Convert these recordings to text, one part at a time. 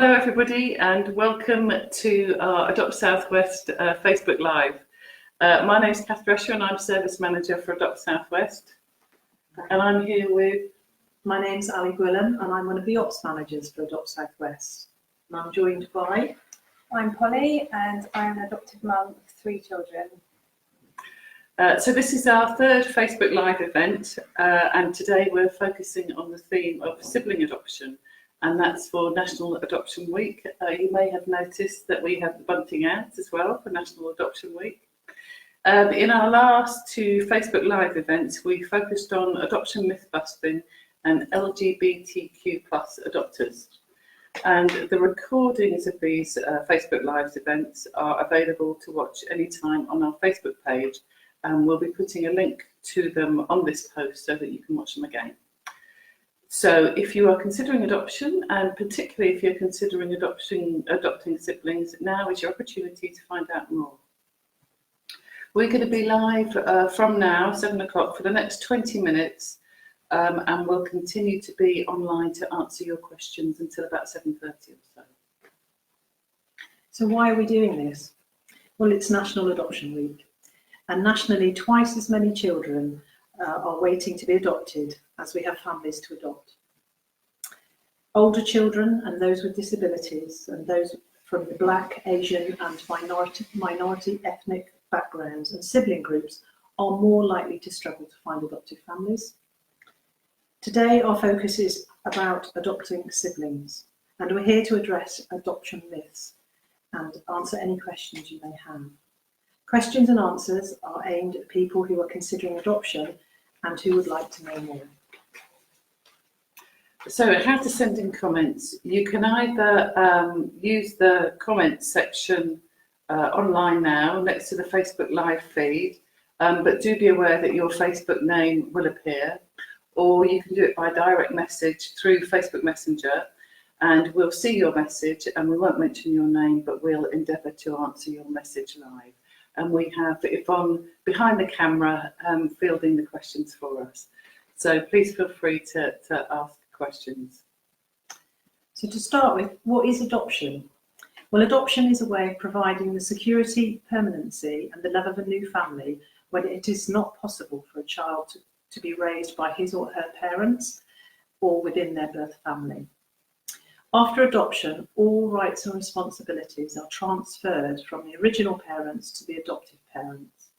Hello everybody and welcome to our Adopt South West Facebook Live. My name is Kath Drescher and I'm Service Manager for Adopt South West. And I'm here with... My name's Ali Gwilym and I'm one of the Ops Managers for Adopt South West. And I'm joined by... I'm Polly and I'm an adopted mum of 3 children. So this is our third Facebook Live event and today we're focusing on the theme of sibling adoption. And that's for National Adoption Week. You may have noticed that we have the bunting out as well for National Adoption Week. In our last 2 Facebook Live events, we focused on adoption myth busting and LGBTQ+ adopters. And the recordings of these Facebook Live events are available to watch anytime on our Facebook page. And we'll be putting a link to them on this post so that you can watch them again. So if you are considering adoption, and particularly if you're considering adopting siblings, now is your opportunity to find out more. We're going to be live from now, 7 o'clock, for the next 20 minutes, and we'll continue to be online to answer your questions until about 7:30 or so. So why are we doing this? Well, it's National Adoption Week, and nationally twice as many children are waiting to be adopted as we have families to adopt. Older children and those with disabilities and those from the Black, Asian and minority ethnic backgrounds and sibling groups are more likely to struggle to find adoptive families. Today our focus is about adopting siblings, and we're here to address adoption myths and answer any questions you may have. Questions and answers are aimed at people who are considering adoption and who would like to know more. So how to send in comments. You can either use the comments section online now next to the Facebook Live feed, but do be aware that your Facebook name will appear, or you can do it by direct message through Facebook Messenger, and we'll see your message and we won't mention your name, but we'll endeavour to answer your message live. And we have Yvonne behind the camera fielding the questions for us. So please feel free to ask questions. So to start with, what is adoption? Well, adoption is a way of providing the security, permanency and the love of a new family when it is not possible for a child to be raised by his or her parents or within their birth family. After adoption, all rights and responsibilities are transferred from the original parents to the adoptive parents.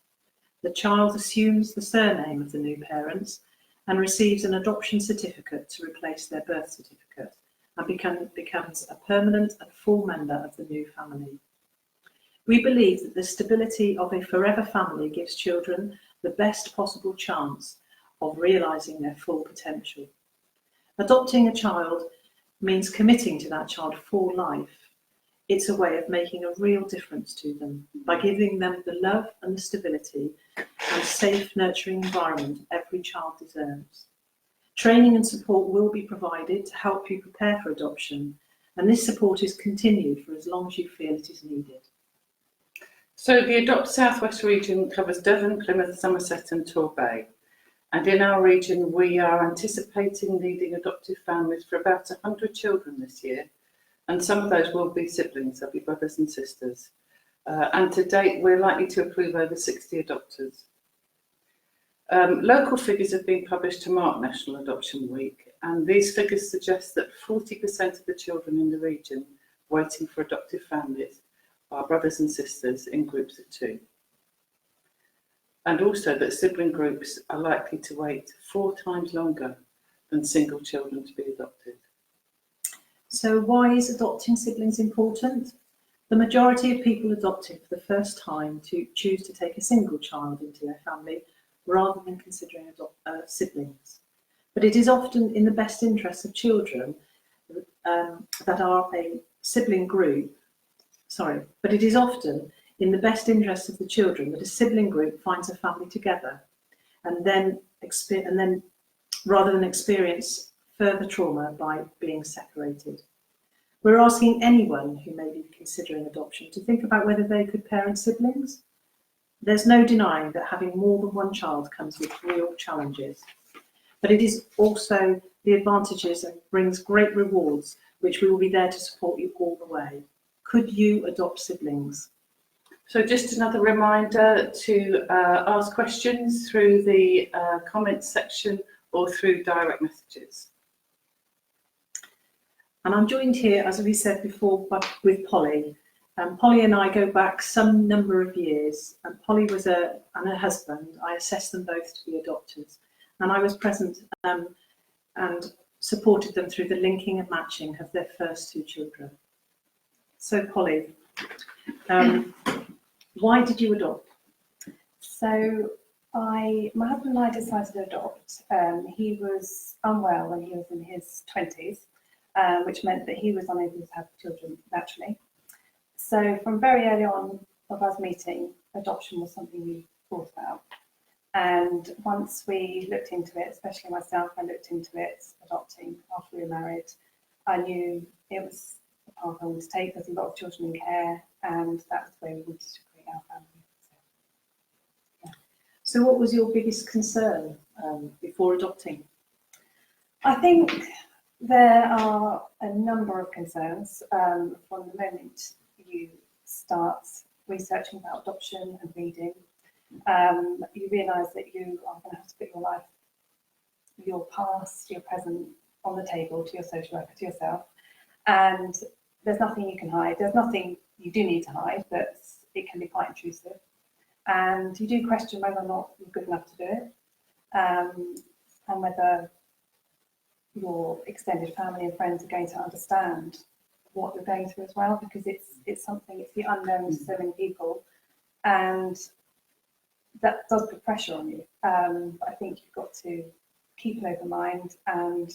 The child assumes the surname of the new parents and receives an adoption certificate to replace their birth certificate and becomes a permanent and full member of the new family. We believe that the stability of a forever family gives children the best possible chance of realising their full potential. Adopting a child means committing to that child for life. It's a way of making a real difference to them by giving them the love and the stability and safe, nurturing environment every child deserves. Training and support will be provided to help you prepare for adoption, and this support is continued for as long as you feel it is needed. So the Adopt South West region covers Devon, Plymouth, Somerset and Torbay. And in our region, we are anticipating needing adoptive families for about 100 children this year. And some of those will be siblings, they'll be brothers and sisters. And to date, we're likely to approve over 60 adopters. Local figures have been published to mark National Adoption Week. And these figures suggest that 40% of the children in the region waiting for adoptive families are brothers and sisters in groups of 2. And also that sibling groups are likely to wait 4 times longer than single children to be adopted. So why is adopting siblings important? The majority of people adopting for the first time choose to take a single child into their family rather than considering siblings. But it is often in the best interests of children that are a sibling group, but it is often in the best interests of the children that a sibling group finds a family together and then rather than experience further trauma by being separated. We're asking anyone who may be considering adoption to think about whether they could parent siblings. There's no denying that having more than one child comes with real challenges, but it is also the advantages and brings great rewards which we will be there to support you all the way. Could you adopt siblings? So just another reminder to ask questions through the comments section or through direct messages. And I'm joined here, as we said before, with Polly. Polly and I go back some number of years, and Polly and her husband, I assessed them both to be adopters, and I was present and supported them through the linking and matching of their first 2 children. So Polly, why did you adopt? So my husband and I decided to adopt. He was unwell when he was in his 20s, which meant that he was unable to have children naturally. So from very early on of us meeting, adoption was something we thought about. And once we looked into it, especially myself, I looked into it, adopting after we were married. I knew it was the path I wanted to take. There's a lot of children in care, and that was the way we wanted to create our family. So what was your biggest concern before adopting? I think there are a number of concerns from the moment you start researching about adoption and reading. You realise that you are going to have to put your life, your past, your present on the table to your social worker, to yourself, and there's nothing you can hide. There's nothing you do need to hide, but it can be quite intrusive. And you do question whether or not you're good enough to do it, and whether your extended family and friends are going to understand what you're going through as well, because it's the unknown to so many people, and that does put pressure on you. I think you've got to keep an open mind, and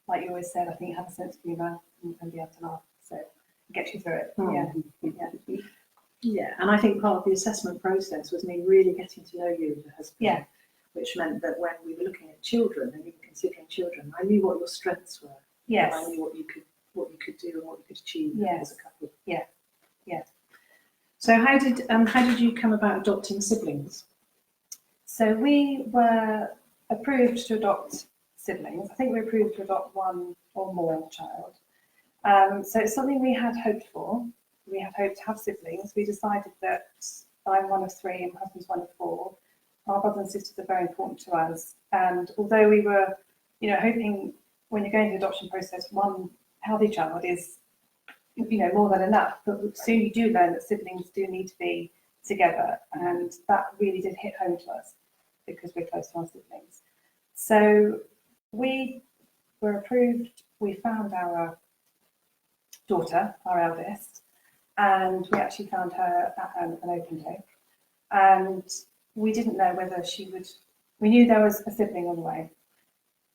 like you always said, I think have a sense of humour and be able to laugh, so get you through it. Yeah, and I think part of the assessment process was me really getting to know you and your husband. Yeah. Which meant that when we were looking at children and even considering children, I knew what your strengths were. Yes. And I knew what you could do and what you could achieve Yes. as a couple. Yeah. Yeah. So how did you come about adopting siblings? So we were approved to adopt siblings. I think we were approved to adopt 1 or more child. So it's something we had hoped for. We had hoped to have siblings. We decided that I'm one of 3 and my husband's one of 4. Our brothers and sisters are very important to us. And although we were, hoping when you're going through the adoption process, 1 healthy child is, more than enough. But soon you do learn that siblings do need to be together. And that really did hit home to us because we're close to our siblings. So we were approved. We found our daughter, our eldest, and we actually found her at an open day. And we didn't know whether we knew there was a sibling on the way,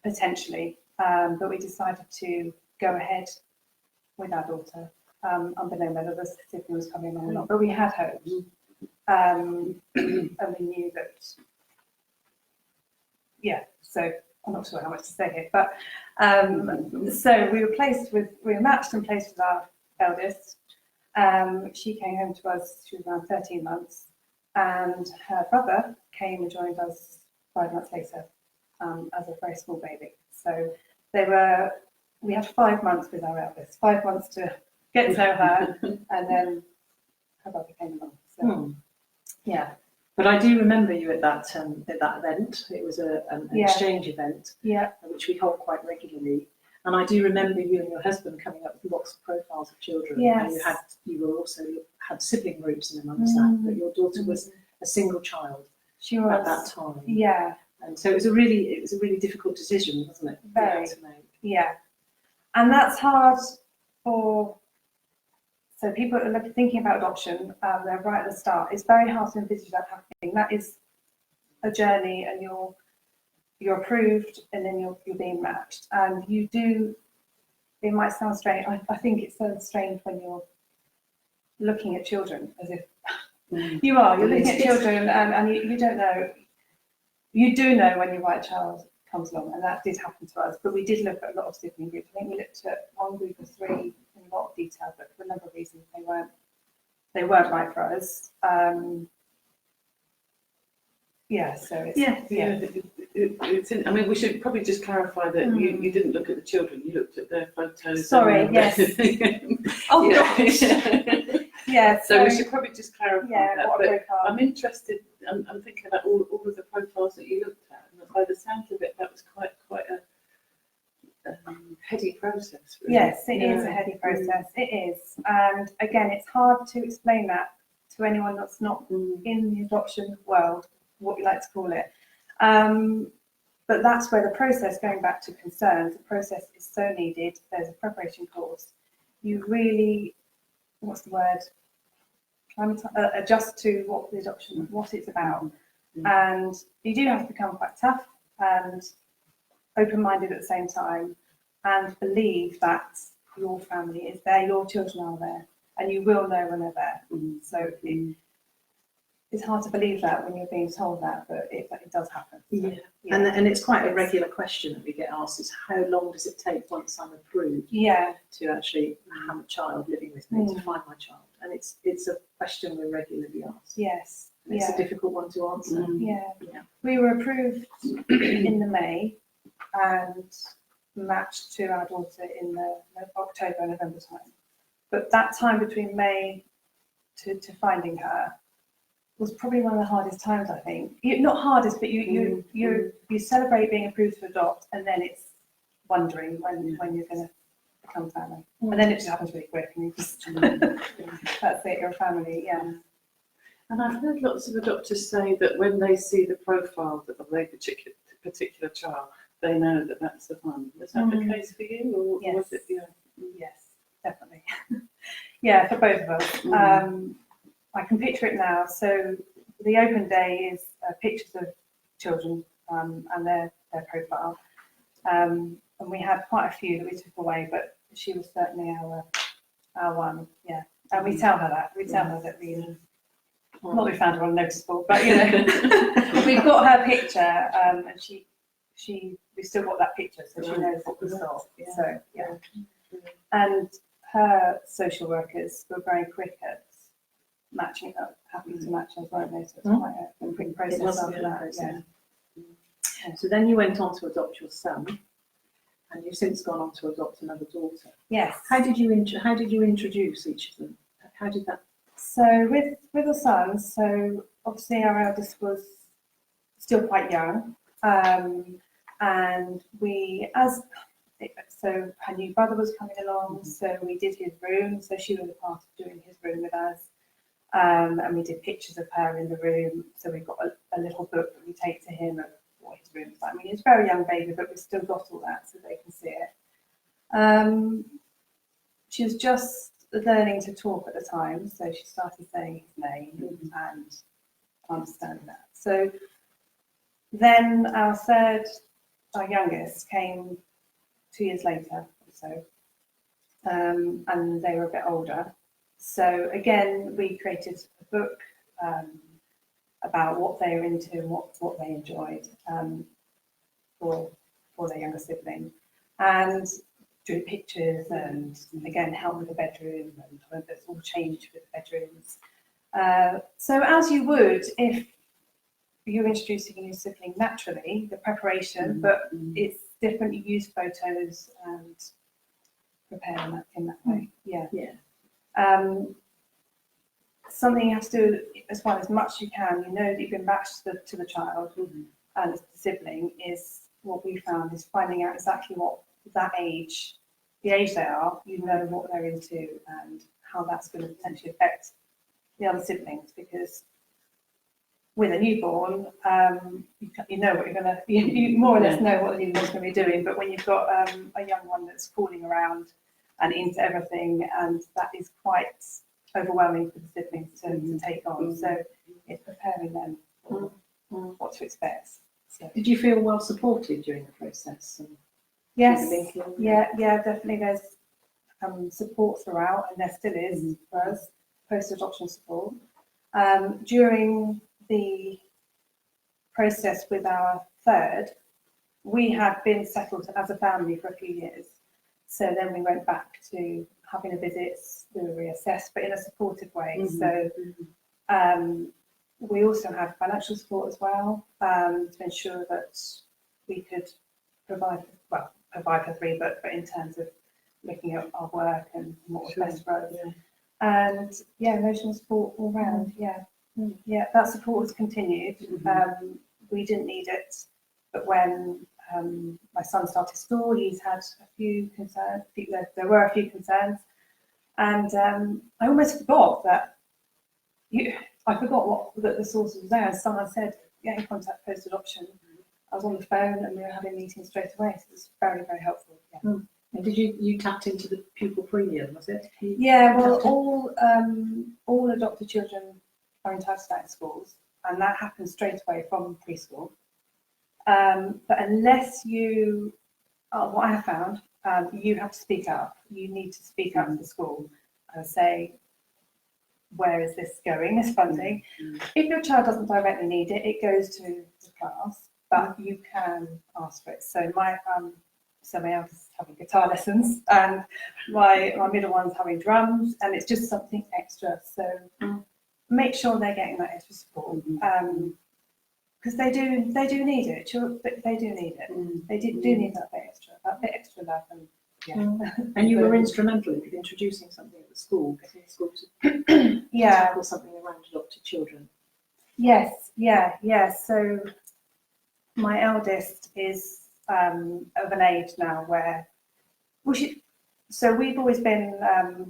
potentially, but we decided to go ahead with our daughter, unbeknown whether the sibling was coming along or not, but we had hope. And we knew that, so I'm not sure how much to say here, but so we were matched and placed with our eldest. She came home to us, she was around 13 months, and her brother came and joined us 5 months later as a very small baby. So we had 5 months with our eldest, 5 months to get to know her, and then her brother came along. So, yeah. But I do remember you at that event. It was an exchange event, which we hold quite regularly. And I do remember you and your husband coming up with lots of profiles of children. Yes. And you were also had sibling roots and amongst that. But your daughter was a single child. She was at that time. Yeah. And so it was a really difficult decision, wasn't it? Very. To make. Yeah. And that's hard for. So people are thinking about adoption, they're right at the start. It's very hard to envisage that happening. That is a journey, and you're approved, and then you're being matched. And you do. It might sound strange. I think it sounds strange when you're looking at children, as if you're looking at children, and you don't know. You do know when your right child comes along, and that did happen to us. But we did look at a lot of sibling groups. I think we looked at 1 group of 3 in a lot of detail, but for a number of reasons they weren't right for us. So it's, I mean, we should probably just clarify that you didn't look at the children, you looked at their photos. Sorry, yes. Oh, yeah. gosh. Yeah, So we should probably just clarify that. what a But profile. I'm interested, I'm thinking about all of the profiles that you looked at, and by the sound of it, that was quite a heady process. Really. Yes, it is a heady process. It is. And again, it's hard to explain that to anyone that's not in the adoption world, what you like to call it. But that's where the process, going back to concerns, the process is so needed. There's a preparation course. You really, what's the word? Adjust to what the adoption, what it's about. And you do have to become quite tough and open-minded at the same time, and believe that your family is there, your children are there, and you will know when they're there. So it's hard to believe that when you're being told that, but it does happen. Yeah. And it's quite a regular question that we get asked is how long does it take once I'm approved Yeah. to actually have a child living with me to find my child? And it's a question we're regularly asked. Yes. And it's a difficult one to answer. Yeah. Yeah. We were approved in the May and matched to our daughter in the October, November time. But that time between May to finding her was probably one of the hardest times, I think. Not hardest, but you celebrate being approved to adopt, and then it's wondering when you're going to become family. And then it just happens really quick, and you just, that's it, you're a family, yeah. And I've heard lots of adopters say that when they see the profile of a particular child, they know that that's the one. Was that the case for you, or Yes. was it? Yeah. Yes, definitely. Yeah, for both of us. I can picture it now. So the open day is pictures of children and their profile. And we had quite a few that we took away, but she was certainly our one. Yeah, and we tell her that. We tell her that we. Not that we found her unnoticeable, but you know, we've got her picture, and we still got that picture, so she knows what we saw. So yeah, and her social workers were very quick at matching up, happy to match us, weren't they? So it's quite a quick process after that. Yeah. So then you went on to adopt your son, and you've since gone on to adopt another daughter. Yes. How did you introduce each of them? How did that? So with the sons, so obviously our eldest was still quite young, and so her new brother was coming along, so we did his room. So she was a part of doing his room with us, and we did pictures of her in the room. So we've got a little book that we take to him of what his room's like. I mean, he's a very young baby, but we've still got all that so they can see it. She was just learning to talk at the time, so she started saying his name and understanding that. So then our youngest came 2 years later or so, and they were a bit older. So again, we created a book about what they were into and what they enjoyed for their younger sibling, and drew pictures and again help with the bedroom, and it's all changed with the bedrooms. So as you would if you're introducing a new sibling naturally, the preparation, but it's different. You use photos and prepare in that way. Yeah. Something you have to do as well as much as you can. You know that you've been matched to the child and the sibling is what we found is finding out exactly what that age, the age they are, you know what they're into and how that's going to potentially affect the other siblings, because with a newborn, you know what you're going to, you more or less know what the newborn's going to be doing, but when you've got a young one that's fooling around and into everything, and that is quite overwhelming for the siblings to take on. So it's preparing them for what to expect. So. Did you feel well supported during the process? Yes, yeah, definitely. There's support throughout, and there still is for us, post-adoption support. During the process with our third, we had been settled as a family for a few years. So then we went back to having a visits, we were reassessed, but in a supportive way. So we also had financial support as well, to ensure that we could provide for three, but in terms of looking at our work and what was best for us. Yeah. And yeah, emotional support all round. Yeah, that support has continued. We didn't need it, but when my son started school, he's had a few concerns. There were a few concerns, and I almost forgot that. I forgot that the source was there. And someone said, "Get in contact post adoption." I was on the phone, and we were having meetings straight away. So it was very, very helpful. Yeah. And did you tapped into the pupil premium, was it? Yeah, well, all adopted children are entitled to that in schools, and that happens straight away from preschool. But unless you, what I have found, you have to speak up. You need to speak up to the school and say, where is this going, this funding? If your child doesn't directly need it, it goes to the class, but you can ask for it. So my eldest is having guitar lessons, and my middle one's having drums, and it's just something extra. So make sure they're getting that extra support, because they do need it. They do need it. They do need that bit extra love. And And you were instrumental in introducing something at the school, getting the school to tackle something around adopted children. Yes. So my eldest is of an age now where so we've always been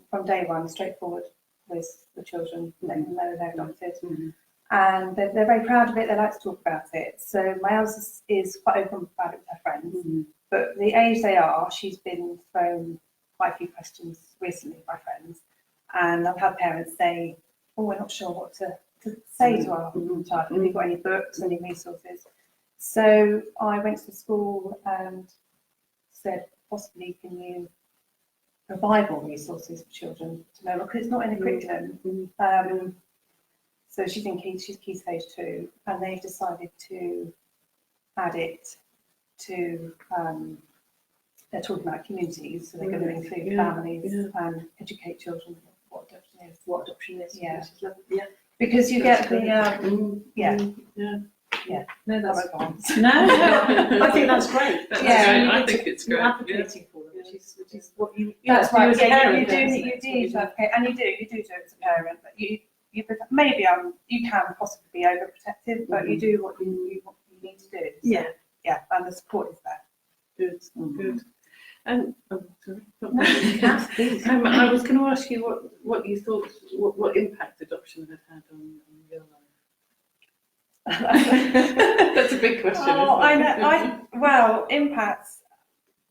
from day one straightforward with the children, letting them know they're adopted, and they're very proud of it. They like to talk about it. So my eldest is quite open about it with her friends, but the age they are, she's been thrown quite a few questions recently by friends, and I've had parents say, "Oh, we're not sure what to say to our child. Have you got any books, any resources?" So I went to the school and said, possibly, can you provide more resources for children to know, because it's not in the curriculum. So she's key stage 2, and they've decided to add it to, they're talking about communities, so they're going to include families and educate children what adoption is. Yeah. Because you get the, No, that's fine. No, I think that's great. I think it's great. You're advocating for them, which is what you. That's right. as a Yeah, parent, you do need to advocate, and you do it as a parent. But you maybe you can possibly be overprotective, but you do what you need to do. So, and the support is there. Good. And sorry. Please. I was going to ask you what you thought, what impact adoption had on your life. That's a big question. Oh, isn't it? I know. Well, impacts.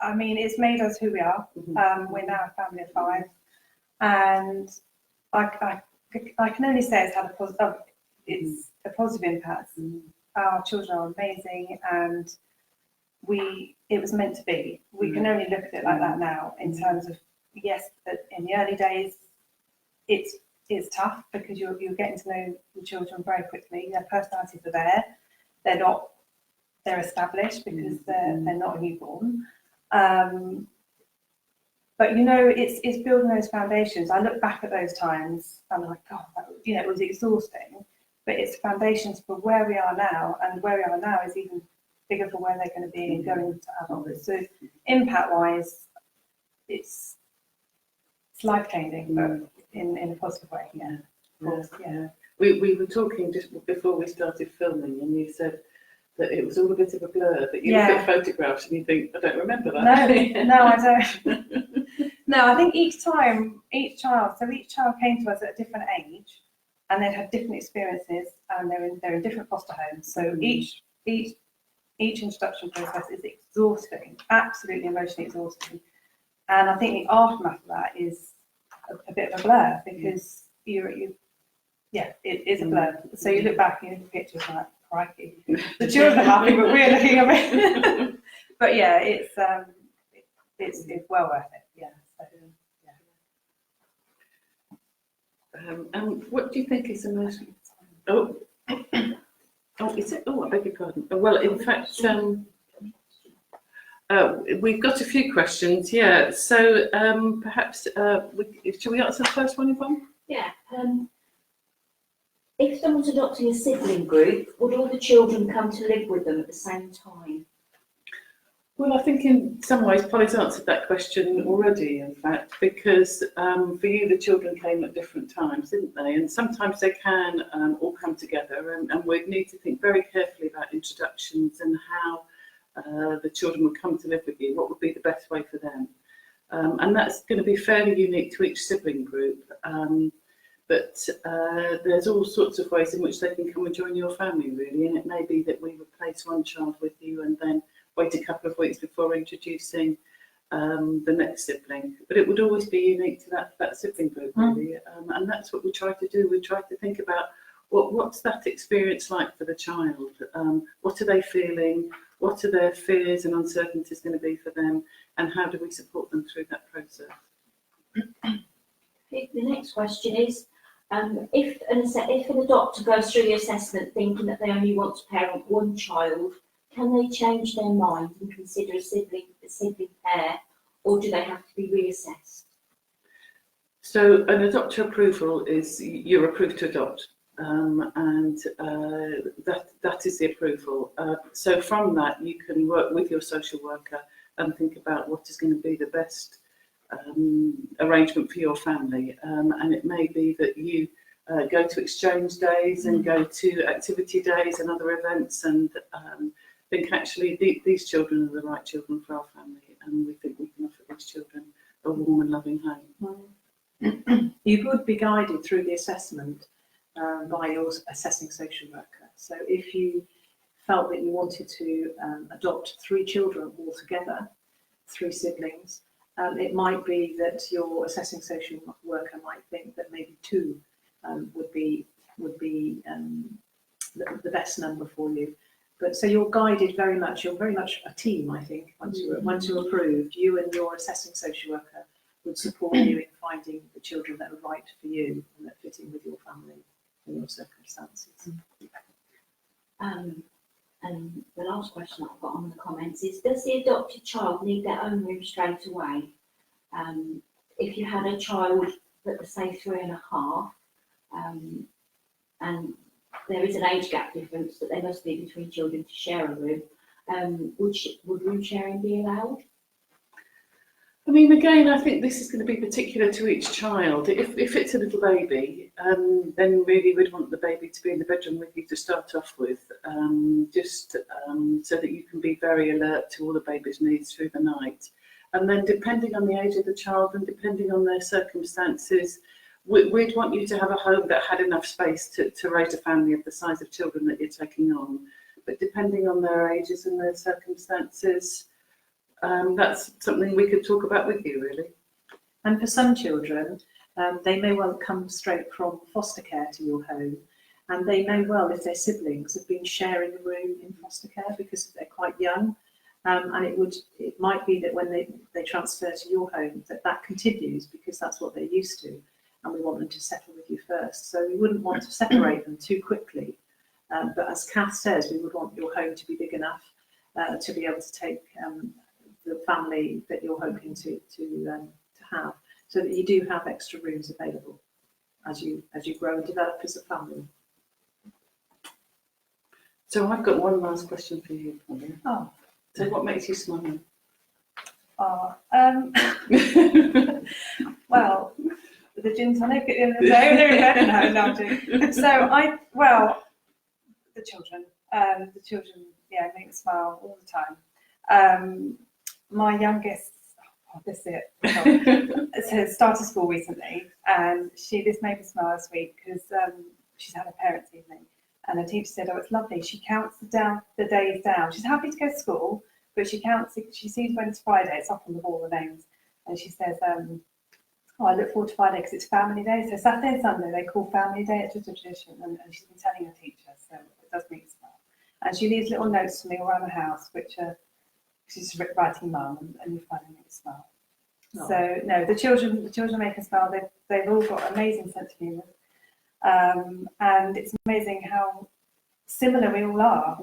I mean, it's made us who we are. We're now a family of 5, and I can only say it's had a positive. It's a positive impact. Our children are amazing, and it was meant to be. We can only look at it like that now. In terms of, yes, in the early days, it's tough because you're getting to know the children very quickly. Their personalities are there. They're established because they're not a newborn. But it's building those foundations. I look back at those times and I'm like, God, it was exhausting. But it's foundations for where we are now, and where we are now is even bigger for where they're going to be and going to adulthood. So impact-wise, it's life changing, but in a positive way. We were talking just before we started filming, and you said that it was all a bit of a blur, that you look at photographs and you think, I don't remember that. No, I don't. No, I think each child came to us at a different age, and they'd had different experiences, and they're in different foster homes. So each introduction process is exhausting, absolutely emotionally exhausting. And I think the aftermath of that is a bit of a blur, because it is a blur. So you look back and you look at pictures like, crikey, the children are happy, but we're looking at it. But yeah, it's well worth it. Yeah. So, And what do you think is the most? Is it? Oh, I beg your pardon. Well, in fact, we've got a few questions. Yeah. So perhaps shall we answer the first one, Yvonne? Yeah. If someone's adopting a sibling group, would all the children come to live with them at the same time? Well, I think in some ways Polly's answered that question already, in fact, because for you the children came at different times, didn't they? And sometimes they can all come together, and we'd need to think very carefully about introductions and how the children would come to live with you, what would be the best way for them. And that's going to be fairly unique to each sibling group. But there's all sorts of ways in which they can come and join your family, really. And it may be that we would place one child with you and then wait a couple of weeks before introducing the next sibling. But it would always be unique to that sibling group, really. And that's what we try to do. We try to think about what's that experience like for the child? What are they feeling? What are their fears and uncertainties going to be for them? And how do we support them through that process? The next question is, if an adopter goes through the assessment thinking that they only want to parent one child, can they change their mind and consider a sibling pair, or do they have to be reassessed? So an adopter approval is you're approved to adopt, and that is the approval. So from that you can work with your social worker and think about what is going to be the best arrangement for your family, and it may be that you go to exchange days and go to activity days and other events and think actually these children are the right children for our family, and we think we can offer these children a warm and loving home. You would be guided through the assessment by your assessing social worker. So if you felt that you wanted to adopt 3 children altogether, 3 siblings, it might be that your assessing social worker might think that maybe 2 would be the best number for you. But so you're guided very much. You're very much a team, I think. Once you're approved, you and your assessing social worker would support you in finding the children that are right for you and that fit in with your family and your circumstances. And the last question I've got on the comments is, does the adopted child need their own room straight away? If you had a child that was, say, 3.5, and there is an age gap difference that there must be between children to share a room, would room sharing be allowed? I mean, again, I think this is going to be particular to each child. If it's a little baby, then really we'd want the baby to be in the bedroom with you to start off with, so that you can be very alert to all the baby's needs through the night. And then depending on the age of the child and depending on their circumstances, we'd want you to have a home that had enough space to raise a family of the size of children that you're taking on. But depending on their ages and their circumstances, that's something we could talk about with you, really. And for some children, they may well come straight from foster care to your home, and they may well, if their siblings, have been sharing a room in foster care because they're quite young, and it might be that when they transfer to your home that continues because that's what they're used to, and we want them to settle with you first. So we wouldn't want to separate them too quickly, but as Kath says, we would want your home to be big enough to be able to take the family that you're hoping to have, so that you do have extra rooms available as you grow and develop as a family. So I've got one last question for you, Polly. Oh. So what makes you smile? Well, the gin tonic at the end of the day. There we go. No, I'm joking. So the children, yeah, make me smile all the time. My youngest, this is it. So started school recently, and this made me smile this week because she's had a parents' evening, and the teacher said, "Oh, it's lovely." She counts the days down. She's happy to go to school, but she counts. She sees when it's Friday. It's up on the wall, the names, and she says, "Oh, I look forward to Friday because it's Family Day." So Saturday and Sunday they call Family Day. It's just a tradition, and she's been telling her teacher, so it does make me smile. And she leaves little notes for me around the house, which are she's writing mum, and you finally make me smile. Oh. So no, the children make us smile. They've all got amazing sense of humour, and it's amazing how similar we all are.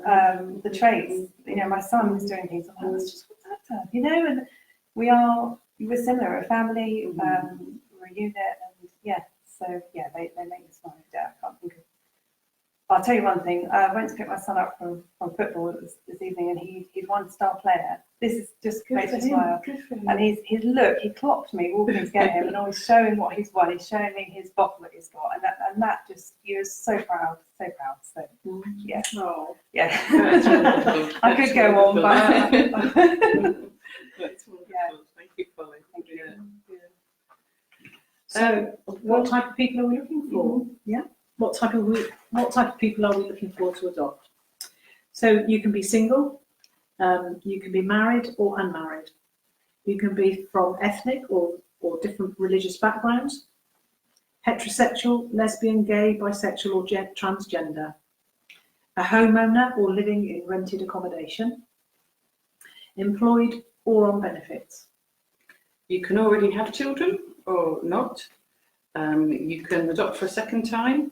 The traits, my son was doing things. I'm like, that's just what Dad does, and we're similar. We're a family, we're a unit, and they make me smile. I can't think of. I'll tell you one thing. I went to pick my son up from football this evening, and he's one star player. this is just Good makes for me him. smile. Good for him. And his look, he clocked me walking to get him, and I was showing what he's won. He's showing me his bottle that he's got, and that just, you were so proud, so proud. So yeah, Oh, yeah. That's wonderful. I could go on, but That's wonderful. Yeah. Thank you, Polly. Thank you. Yeah. so what type of people are we looking for? Yeah. What type of people are we looking for to adopt? So you can be single, you can be married or unmarried. You can be from ethnic or different religious backgrounds, heterosexual, lesbian, gay, bisexual or transgender, a homeowner or living in rented accommodation, employed or on benefits. You can already have children or not. You can adopt for a second time.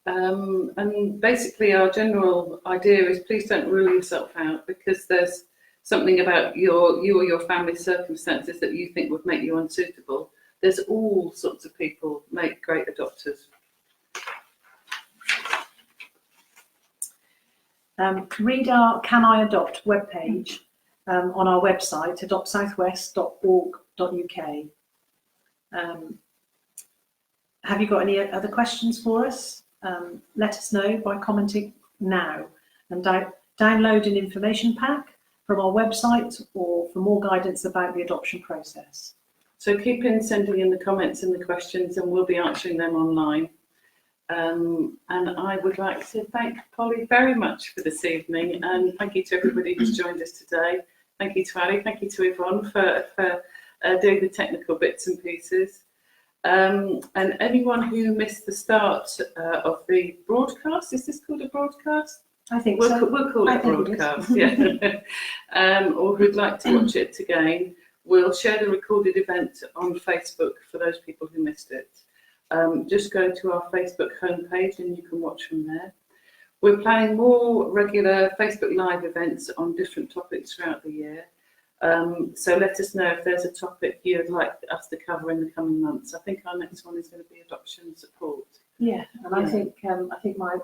And basically our general idea is please don't rule yourself out because there's something about you or your family circumstances that you think would make you unsuitable. There's all sorts of people make great adopters. Read our Can I Adopt webpage on our website, adoptsouthwest.org.uk. Have you got any other questions for us? Let us know by commenting now and download an information pack from our website or for more guidance about the adoption process. So keep sending in the comments and the questions and we'll be answering them online. And I would like to thank Polly very much for this evening and thank you to everybody who's joined us today. Thank you to Ali, thank you to Yvonne for doing the technical bits and pieces. And anyone who missed the start of the broadcast, is this called a broadcast? I think We'll so. call I it a think it is. broadcast, yeah. Or who'd like to watch it again, we'll share the recorded event on Facebook for those people who missed it. Just go to our Facebook homepage and you can watch from there. We're planning more regular Facebook Live events on different topics throughout the year. So let us know if there's a topic you'd like us to cover in the coming months. I think our next one is going to be adoption support. Yeah, and I Yeah. think my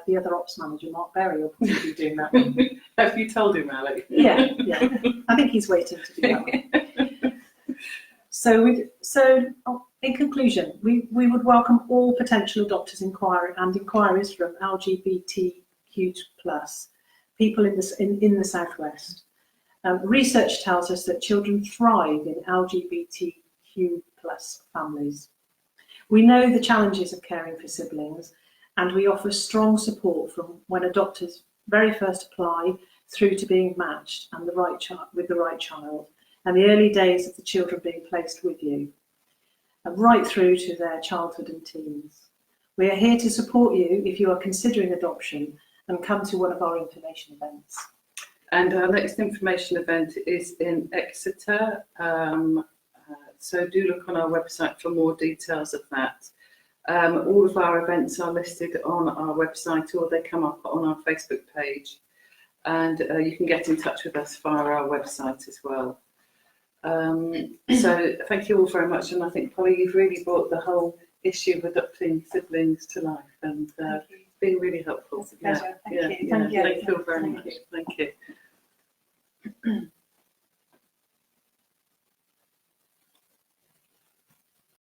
the other ops manager, Mark Berry, will probably be doing that one. Have you told him, Ali? Yeah. I think he's waiting to do that one. So in conclusion, we would welcome all potential adopters inquiries from LGBTQ+ people in the Southwest. Research tells us that children thrive in LGBTQ+ families. We know the challenges of caring for siblings, and we offer strong support from when adopters very first apply through to being matched and with the right child, and the early days of the children being placed with you, and right through to their childhood and teens. We are here to support you if you are considering adoption and come to one of our information events. And our next information event is in Exeter. So do look on our website for more details of that. All of our events are listed on our website or they come up on our Facebook page. And you can get in touch with us via our website as well. So thank you all very much. And I think, Polly, you've really brought the whole issue of adopting siblings to life and it's been really helpful. It's a pleasure. Thank you. Thank you very much. Thank you.